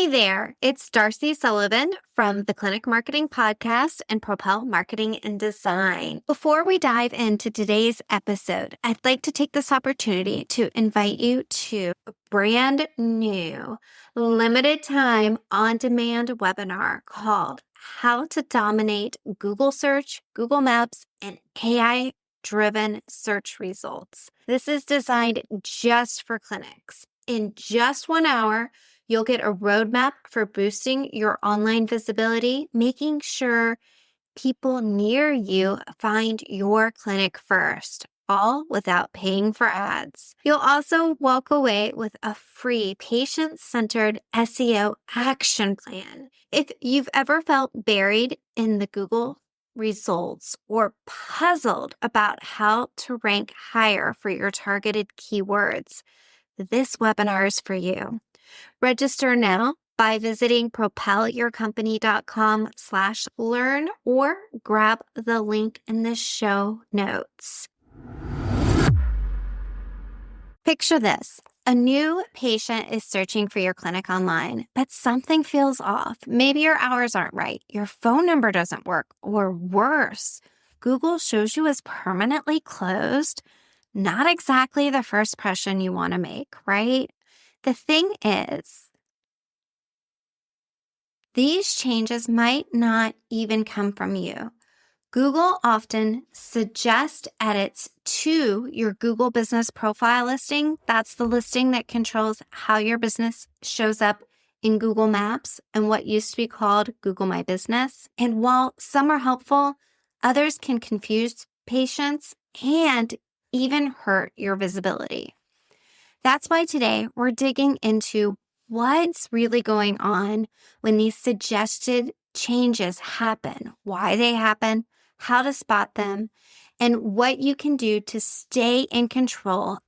Hey there, it's Darcy Sullivan from the Clinic Marketing Podcast and Propel Marketing and Design. Before we dive into today's episode, I'd like to take this opportunity to invite you to a brand new, limited time on-demand webinar called How to Dominate Google Search, Google Maps, and AI-driven search results. This is designed just for clinics. In just 1 hour, you'll get a roadmap for boosting your online visibility, making sure people near you find your clinic first, all without paying for ads. You'll also walk away with a free patient-centered SEO action plan. If you've ever felt buried in the Google results or puzzled about how to rank higher for your targeted keywords, this webinar is for you. Register now by visiting propelyourcompany.com/learn or grab the link in the show notes. Picture this. A new patient is searching for your clinic online, but something feels off. Maybe your hours aren't right, your phone number doesn't work, or worse, Google shows you as permanently closed. Not exactly the first impression you want to make, right? The thing is, these changes might not even come from you. Google often suggests edits to your Google Business Profile listing. That's the listing that controls how your business shows up in Google Maps and what used to be called Google My Business. And while some are helpful, others can confuse patients and even hurt your visibility. That's why today we're digging into what's really going on when these suggested changes happen, why they happen, how to spot them, and what you can do to stay in control.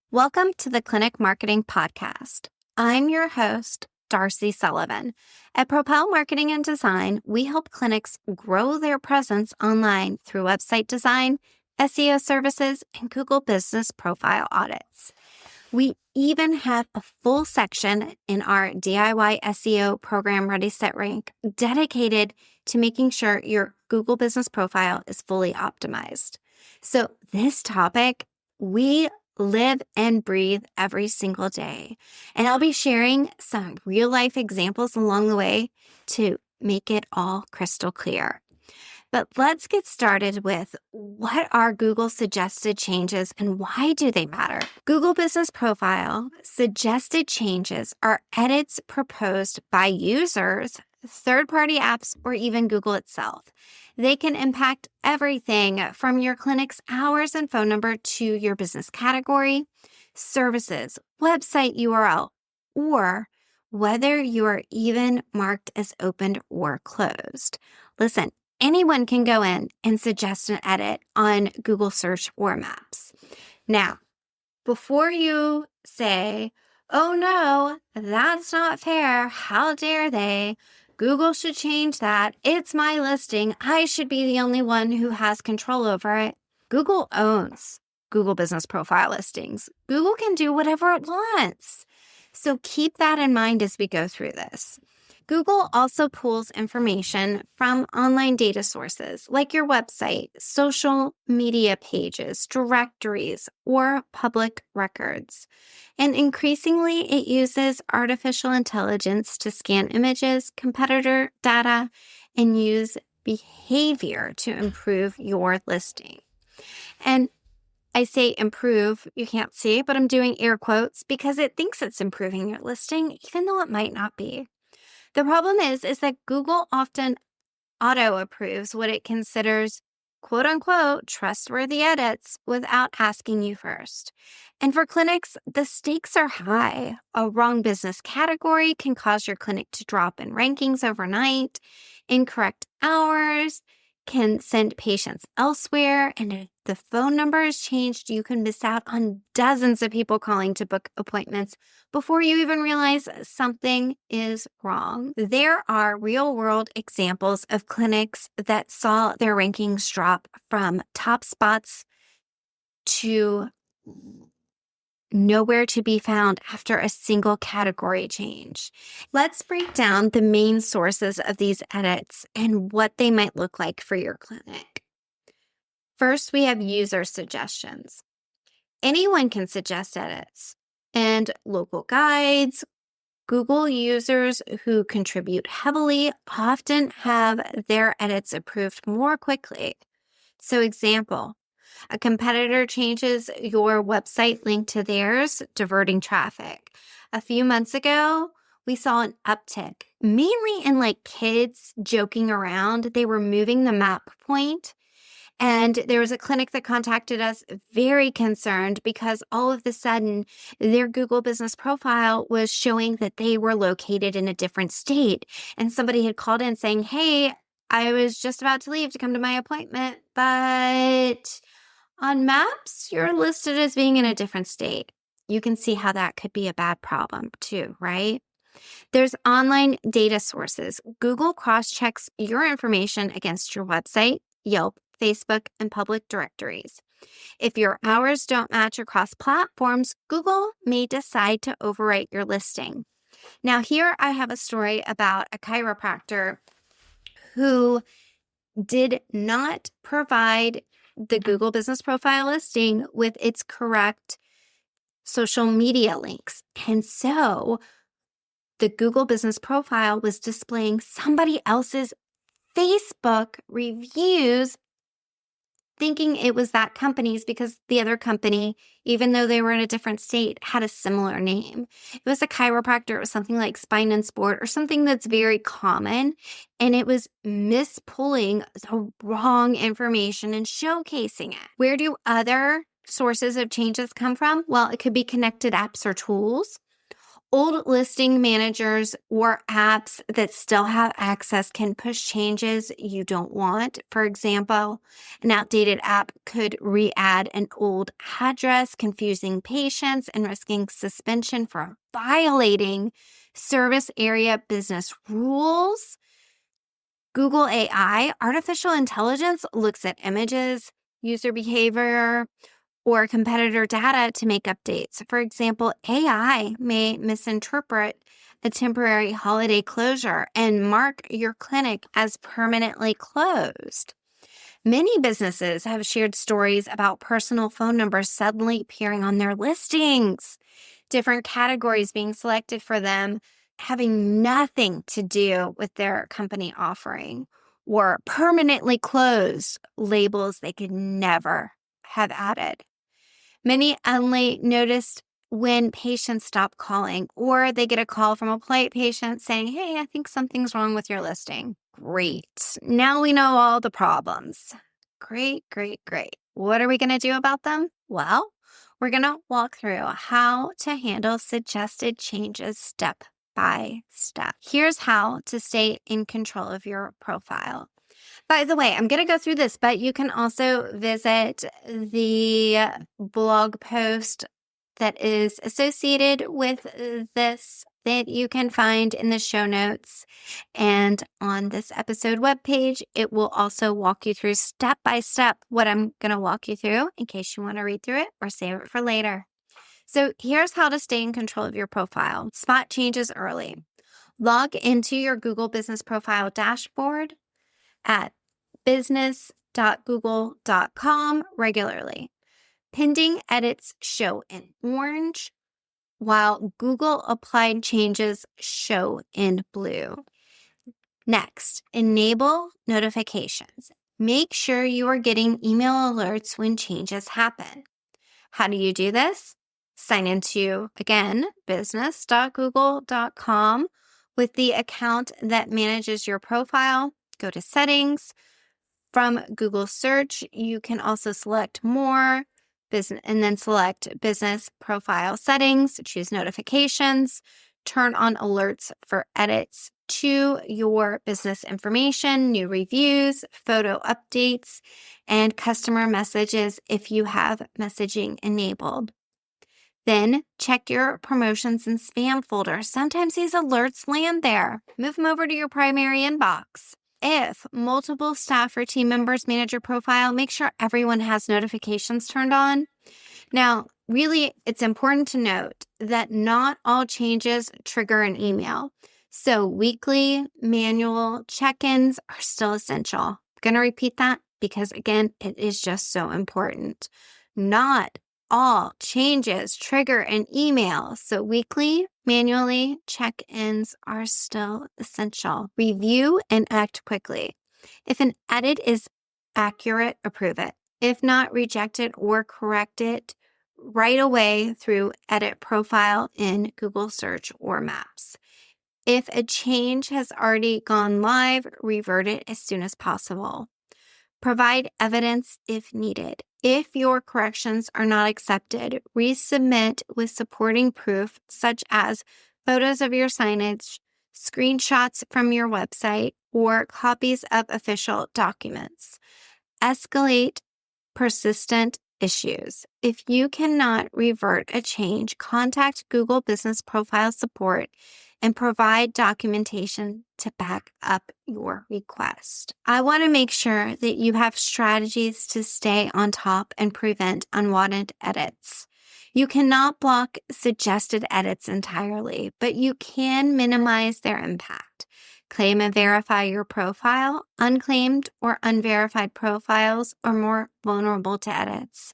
Welcome to the Clinic Marketing Podcast. I'm your host, Darcy Sullivan. At Propel Marketing and Design, we help clinics grow their presence online through website design, SEO services, and Google Business Profile audits. We even have a full section in our DIY SEO program, Ready, Set, Rank, dedicated to making sure your Google Business Profile is fully optimized. So this topic, we live and breathe every single day. And I'll be sharing some real life examples along the way to make it all crystal clear. But let's get started with what are Google suggested changes and why do they matter? Google Business Profile suggested changes are edits proposed by users, third-party apps, or even Google itself. They can impact everything from your clinic's hours and phone number to your business category, services, website URL, or whether you are even marked as opened or closed. Listen, anyone can go in and suggest an edit on Google Search or Maps. Now, before you say, oh no, that's not fair, how dare they? Google should change that. It's my listing. I should be the only one who has control over it. Google owns Google Business Profile listings. Google can do whatever it wants. So keep that in mind as we go through this. Google also pulls information from online data sources like your website, social media pages, directories, or public records. And increasingly, it uses artificial intelligence to scan images, competitor data, and use behavior to improve your listing. And I say improve, you can't see, but I'm doing air quotes because it thinks it's improving your listing, even though it might not be. The problem is that Google often auto-approves what it considers quote-unquote trustworthy edits without asking you first. And for clinics, the stakes are high. A wrong business category can cause your clinic to drop in rankings overnight. Incorrect hours can send patients elsewhere, and if the phone number is changed, you can miss out on dozens of people calling to book appointments before you even realize something is wrong. There are real-world examples of clinics that saw their rankings drop from top spots to nowhere to be found after a single category change. Let's break down the main sources of these edits and what they might look like for your clinic. First, we have user suggestions. Anyone can suggest edits, and local guides, Google users who contribute heavily often have their edits approved more quickly. So, example, a competitor changes your website link to theirs, diverting traffic. A few months ago, we saw an uptick, mainly in kids joking around. They were moving the map point. And there was a clinic that contacted us very concerned because all of a sudden their Google business profile was showing that they were located in a different state. And somebody had called in saying, hey, I was just about to leave to come to my appointment, but on maps, you're listed as being in a different state. You can see how that could be a bad problem too, right? There's online data sources. Google cross-checks your information against your website, Yelp, Facebook, and public directories. If your hours don't match across platforms, Google may decide to overwrite your listing. Now, here I have a story about a chiropractor who did not provide the Google business profile listing with its correct social media links. And so the Google business profile was displaying somebody else's Facebook reviews, thinking it was that company's because the other company, even though they were in a different state, had a similar name. It was a chiropractor. It was something like Spine and Sport or something that's very common. And it was mispulling the wrong information and showcasing it. Where do other sources of changes come from? Well, it could be connected apps or tools. Old listing managers or apps that still have access can push changes you don't want. For example, an outdated app could re-add an old address, confusing patients and risking suspension for violating service area business rules. Google AI, artificial intelligence, looks at images, user behavior, or competitor data to make updates. For example, AI may misinterpret a temporary holiday closure and mark your clinic as permanently closed. Many businesses have shared stories about personal phone numbers suddenly appearing on their listings, different categories being selected for them, having nothing to do with their company offering, or permanently closed labels they could never have added. Many only noticed when patients stop calling or they get a call from a polite patient saying, hey, I think something's wrong with your listing. Great. Now we know all the problems. Great. What are we going to do about them? Well, we're going to walk through how to handle suggested changes step by step. Here's how to stay in control of your profile. By the way, I'm going to go through this, but you can also visit the blog post that is associated with this that you can find in the show notes. And on this episode webpage, it will also walk you through step by step what I'm going to walk you through in case you want to read through it or save it for later. So here's how to stay in control of your profile. Spot changes early. Log into your Google Business Profile dashboard at business.google.com regularly. Pending edits show in orange, while Google applied changes show in blue. Next, enable notifications. Make sure you are getting email alerts when changes happen. How do you do this? Sign into, again, business.google.com with the account that manages your profile. Go to settings. From Google search, you can also select more business and then select business profile settings, choose notifications, turn on alerts for edits to your business information, new reviews, photo updates, and customer messages if you have messaging enabled. Then check your promotions and spam folder. Sometimes these alerts land there. Move them over to your primary inbox. If multiple staff or team members manage your profile, make sure everyone has notifications turned on. Now, Really, it's important to note that not all changes trigger an email. So weekly manual check-ins are still essential. I'm going to repeat that because, again, it is just so important. Not all changes trigger an email. So weekly manually check-ins are still essential. Review and act quickly. If an edit is accurate, approve it. If not, reject it or correct it right away through Edit Profile in Google Search or Maps. If a change has already gone live, revert it as soon as possible. Provide evidence if needed. If your corrections are not accepted, resubmit with supporting proof such as photos of your signage, screenshots from your website, or copies of official documents. Escalate persistent issues. If you cannot revert a change, contact Google Business Profile Support and provide documentation to back up your request. I want to make sure that you have strategies to stay on top and prevent unwanted edits. You cannot block suggested edits entirely, but you can minimize their impact. Claim and verify your profile. Unclaimed or unverified profiles are more vulnerable to edits.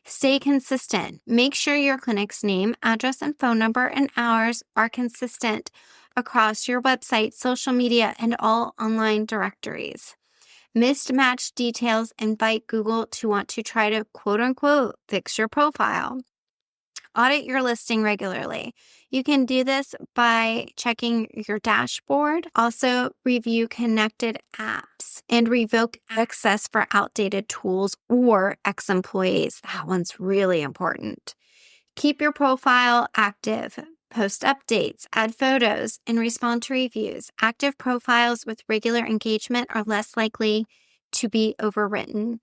Stay consistent. Make sure your clinic's name, address, and phone number and hours are consistent across your website, social media, and all online directories. Mismatched details invite Google to want to try to quote-unquote fix your profile. Audit your listing regularly. You can do this by checking your dashboard. Also, review connected apps and revoke access for outdated tools or ex-employees. That one's really important. Keep your profile active. Post updates, add photos, and respond to reviews. Active profiles with regular engagement are less likely to be overwritten.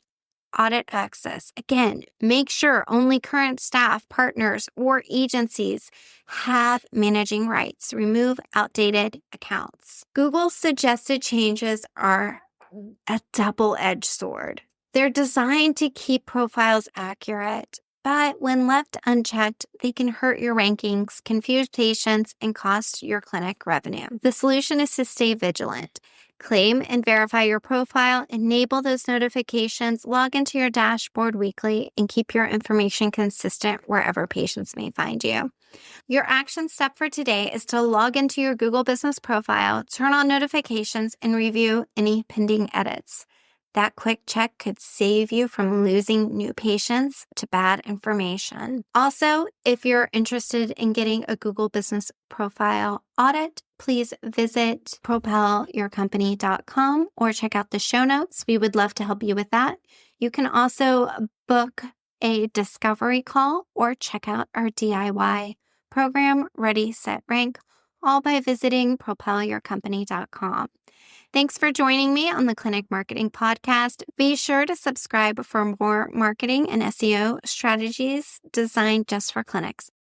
Audit access. Again, make sure only current staff, partners, or agencies have managing rights. Remove outdated accounts. Google's suggested changes are a double-edged sword. They're designed to keep profiles accurate, but when left unchecked, they can hurt your rankings, confuse patients, and cost your clinic revenue. The solution is to stay vigilant. Claim and verify your profile, enable those notifications, log into your dashboard weekly, and keep your information consistent wherever patients may find you. Your action step for today is to log into your Google Business Profile, turn on notifications, and review any pending edits. That quick check could save you from losing new patients to bad information. Also, if you're interested in getting a Google Business Profile audit, please visit propelyourcompany.com or check out the show notes. We would love to help you with that. You can also book a discovery call or check out our DIY program, Ready, Set, Rank, all by visiting propelyourcompany.com. Thanks for joining me on the Clinic Marketing Podcast. Be sure to subscribe for more marketing and SEO strategies designed just for clinics.